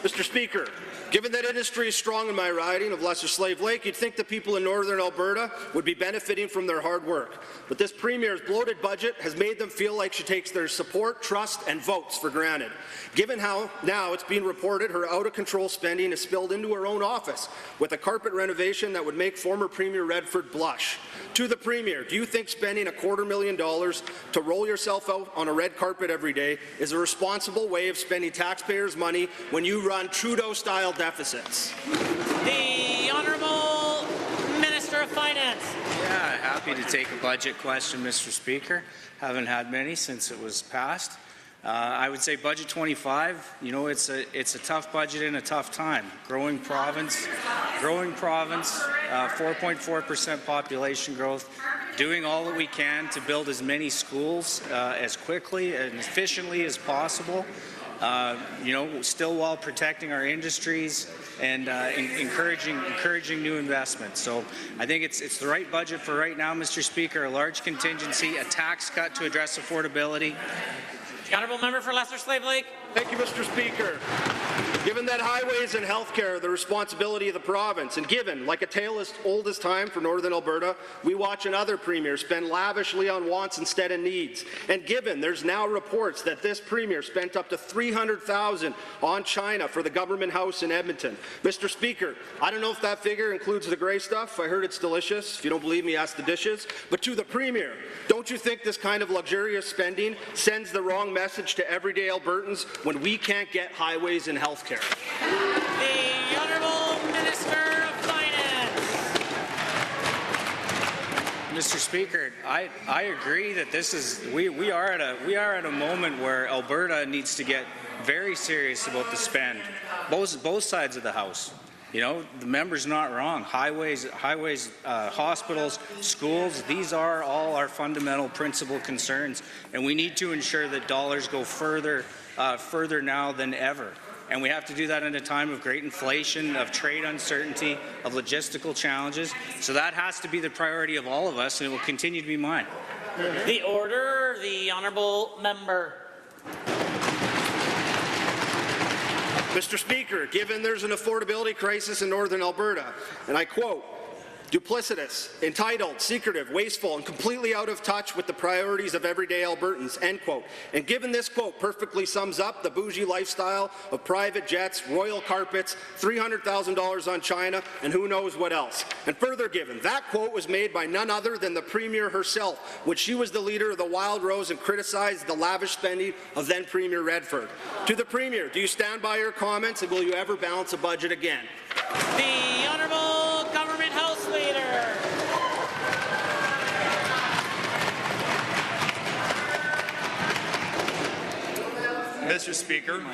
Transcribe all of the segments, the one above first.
Mr. Speaker, given that industry is strong in my riding of Lesser Slave Lake, you'd think the people in northern Alberta would be benefiting from their hard work. But this Premier's bloated budget has made them feel like she takes their support, trust and votes for granted. Given how now it's being reported her out-of-control spending is spilled into her own office with a carpet renovation that would make former Premier Redford blush. To the Premier, do you think spending $250,000 to roll yourself out on a red carpet every day is a responsible way of spending taxpayers' money when you run Trudeau-style deficits? The Honourable Minister of Finance. Yeah, happy to take a budget question, Mr. Speaker. Haven't had many since it was passed. I would say budget 25, you know, it's a tough budget in a tough time. Growing province, 4.4% population growth, doing all that we can to build as many schools as quickly and efficiently as possible. You know, still while protecting our industries and encouraging new investments. So I think it's the right budget for right now, Mr. Speaker. A large contingency, a tax cut to address affordability. The Honourable Member for Lesser Slave Lake. Thank you, Mr. Speaker. Given that highways and healthcare are the responsibility of the province, and given, like a tale as old as time for Northern Alberta, we watch another Premier spend lavishly on wants instead of needs, and given there's now reports that this Premier spent up to $300,000 on China for the government house in Edmonton. Mr. Speaker, I don't know if that figure includes the grey stuff. I heard it's delicious. If you don't believe me, ask the dishes. But to the Premier, don't you think this kind of luxurious spending sends the wrong message to everyday Albertans when we can't get highways and health care? The Honourable Minister of Finance. Mr. Speaker, I agree that this is we are at a moment where Alberta needs to get very serious about the spend, both sides of the House. You know, the member's not wrong. Highways, hospitals, schools, these are all our fundamental principal concerns, and we need to ensure that dollars go further now than ever. And we have to do that in a time of great inflation, of trade uncertainty, of logistical challenges. So that has to be the priority of all of us, and it will continue to be mine. The order, the Honourable Member. Mr. Speaker, given there's an affordability crisis in Northern Alberta, and I quote, duplicitous, entitled, secretive, wasteful, and completely out of touch with the priorities of everyday Albertans, end quote. And given this quote perfectly sums up the bougie lifestyle of private jets, royal carpets, $300,000 on China, and who knows what else. And further given, that quote was made by none other than the Premier herself, when she was the leader of the Wild Rose and criticized the lavish spending of then Premier Redford. To the Premier, do you stand by your comments, and will you ever balance a budget again? The Honourable Government House Leader. Mr. Speaker,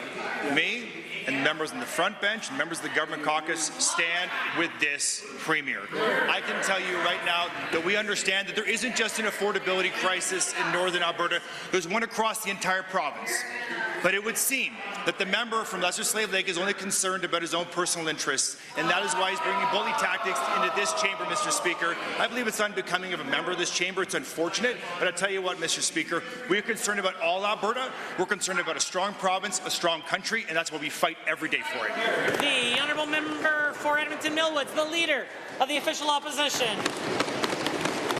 me and members in the front bench and members of the government caucus stand with this Premier. I can tell you right now that we understand that there isn't just an affordability crisis in Northern Alberta, there's one across the entire province. But it would seem that the member from Lesser Slave Lake is only concerned about his own personal interests, and that is why he's bringing bully tactics into this chamber, Mr. Speaker. I believe it's unbecoming of a member of this chamber. It's unfortunate, but I'll tell you what, Mr. Speaker, we're concerned about all Alberta. We're concerned about a strong province, a strong country, and that's why we fight every day for it. The Honourable Member for Edmonton Millwoods, the Leader of the Official Opposition.